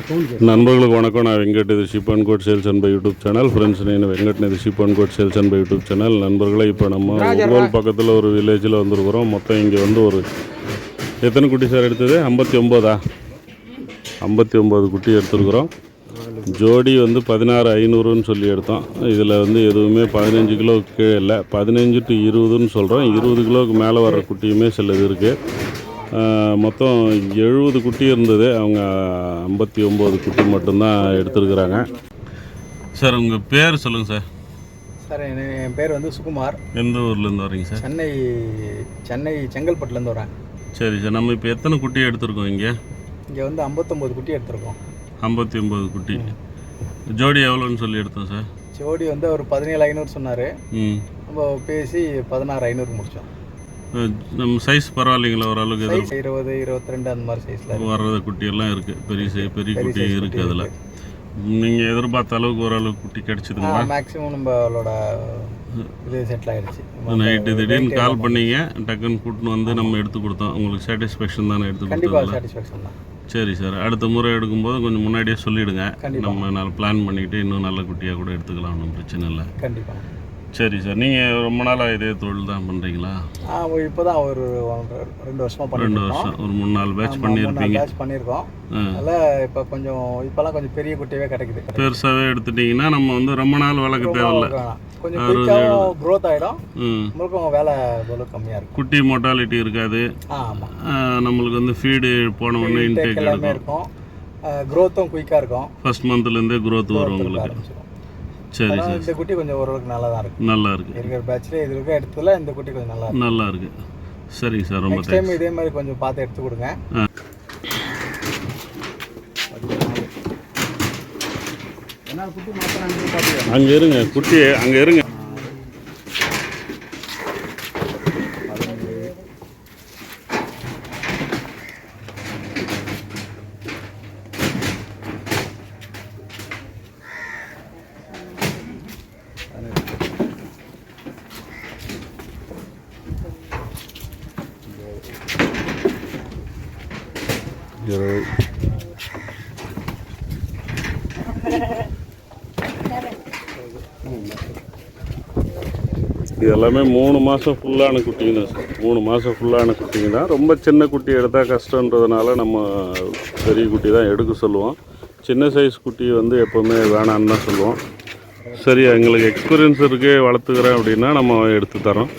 நண்பர்களுக்கு வணக்கம். நான் வெங்கட். இது sheep and goat sales and buy YouTube channel. Friends, నేను வெங்கட். இது sheep and goat sales and buy YouTube channel. நண்பர்களே, இப்போ நம்ம ஊர்வல் பக்கத்தில் ஒரு வில்லேஜில் வந்துருக்குறோம். மொத்தம் இங்கே வந்து ஒரு எத்தனை குட்டி சார் எடுத்தது? 59 59 குட்டி எடுத்துருக்குறோம். ஜோடி வந்து 16,500ன்னு சொல்லி எடுத்தோம். இதில் வந்து எதுவுமே 15 கிலோவுக்கு கீழே இல்லை. 15 to 20ன்னு சொல்கிறோம். 20 கிலோவுக்கு மேலே வர்ற குட்டியுமே சில இது இருக்குது. மொத்தம் 70 குட்டி இருந்தது. அவங்க 59 குட்டி மட்டும்தான் எடுத்துருக்குறாங்க. சார், உங்கள் பேர் சொல்லுங்கள் சார். சார், என் பேர் வந்து சுகுமார். எந்த ஊர்லேருந்து வரீங்க சார்? சென்னை செங்கல்பட்டுலேருந்து வரேன். சரி சார், நம்ம இப்போ எத்தனை குட்டி எடுத்துருக்கோம்? இங்கே வந்து 59 குட்டி எடுத்துருக்கோம். 59 குட்டி. ஜோடி எவ்வளோன்னு சொல்லி எடுத்தோம் சார்? ஜோடி வந்து அவர் 17,500 சொன்னார். நம்ம பேசி 16,500 முடித்தோம். நம்ம சைஸ் பரவாயில்லைங்களா? ஓரளவுக்கு 20, 22 அந்த மாதிரி சைஸில் வர்றது குட்டியெல்லாம் இருக்குது. பெரிய குட்டி இருக்குது. அதில் நீங்கள் எதிர்பார்த்த அளவுக்கு ஓரளவுக்கு குட்டி கிடச்சிதுங்களா? மேக்ஸிமம் நம்மளோட இது செட்டில் ஆகிடுச்சு. நைட்டு திடீர்னு கால் பண்ணீங்க, டக்குன்னு கூட்டின்னு வந்து நம்ம எடுத்து கொடுத்தோம். உங்களுக்கு சாட்டிஸ்ஃபேக்ஷன் தானே? எடுத்து கொடுத்தோம். சாட்டிஸ்ஃபேக்ஷன் தான். சரி சார், அடுத்த முறை எடுக்கும்போது கொஞ்சம் முன்னாடியே சொல்லிவிடுங்க. நம்ம நல்லா பிளான் பண்ணிக்கிட்டு இன்னும் நல்ல குட்டியாக கூட எடுத்துக்கலாம். ஒன்றும் பிரச்சனை இல்லை. கண்டிப்பாக. சரி சார், நீங்கள் ரொம்ப நாளாக இதே தொழில் தான் பண்ணுறீங்களா? இப்போ தான் ஒரு 2 வருஷமாக 2 வருஷம், ஒரு 3-4 பேட்ச் பண்ணியிருக்கோம். அதனால் இப்போ இப்போலாம் கொஞ்சம் பெரிய குட்டியாகவே கிடைக்குது. பெருசாகவே எடுத்துட்டிங்கன்னா நம்ம வந்து ரொம்ப நாள் வளர்க்க தேவையில்லை. கொஞ்சம் குயிக்காகவும் க்ரோத் ஆகிடும். நம்மளுக்கும் வேலை கம்மியாக இருக்கும். குட்டி மொட்டாலிட்டி இருக்காது. ஆமாம், நம்மளுக்கு வந்து ஃபீடு போன உடனே இன்டேக் எல்லாமே இருக்கும். க்ரோத்தும் குயிக்காக இருக்கும். ஃபர்ஸ்ட் மந்த்லேருந்தே க்ரோத் வரும் உங்களுக்கு. சரி சார், இந்த குட்டி கொஞ்சம் ஓரளவுக்கு நல்லா தான் இருக்குது. நல்லா இருக்குது. இருக்கிற பேட்ச்லேயே இது இருக்க இடத்துல இந்த குட்டி கொஞ்சம் நல்லா இருக்குது. சரிங்க சார், ரொம்ப நெக்ஸ்ட் டைம் இதே மாதிரி கொஞ்சம் பார்த்து எடுத்து கொடுங்க. அங்கே இருங்க, குட்டி அங்கே இருங்க. இது எல்லாமே 3 மாதம் ஃபுல்லான குட்டிங்க தான் சார். 3 மாதம் ஃபுல்லான குட்டிங்க தான். ரொம்ப சின்ன குட்டி எடுத்தால் கஷ்டன்றதுனால நம்ம பெரிய குட்டி தான் எடுக்க சொல்லுவோம். சின்ன சைஸ் குட்டி வந்து எப்போவுமே வேணான்னு தான் சொல்லுவோம். சரி, எங்களுக்கு எக்ஸ்பீரியன்ஸ் இருக்குது, வளர்த்துக்கிறேன் அப்படின்னா நம்ம எடுத்து தரோம்.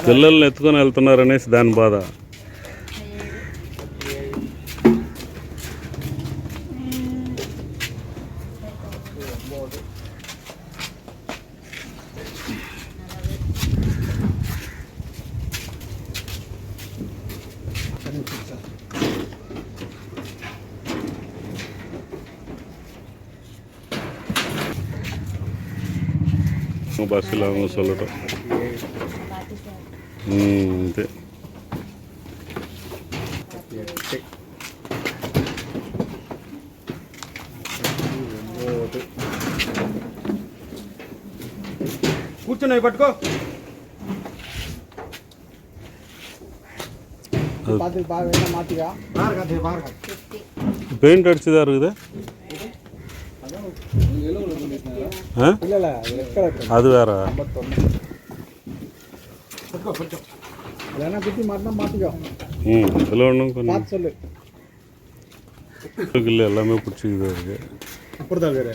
పిల్లల్ని ఎత్తుకొని వెళ్తున్నారనేసి దాని బాధ. பஸ்ஸில் அவங்க சொல்லட்டும். అంతే. కూర్చున్నాయి పట్టుకో மாற்றிக்கா பெயிண்ட் அடிச்சுதான் இருக்குது ஆ இல்லை இல்லை ரெட் கலர் அது வேற இல்லைன்னா குத்தி மாட்டினா மாற்றிக்கோ இதில் ஒன்றும் கொஞ்சம் பார்த்து சொல்லு இல்லை எல்லாமே பிடிச்சிக்கிது இருக்குது அப்புறம் தான் வேறு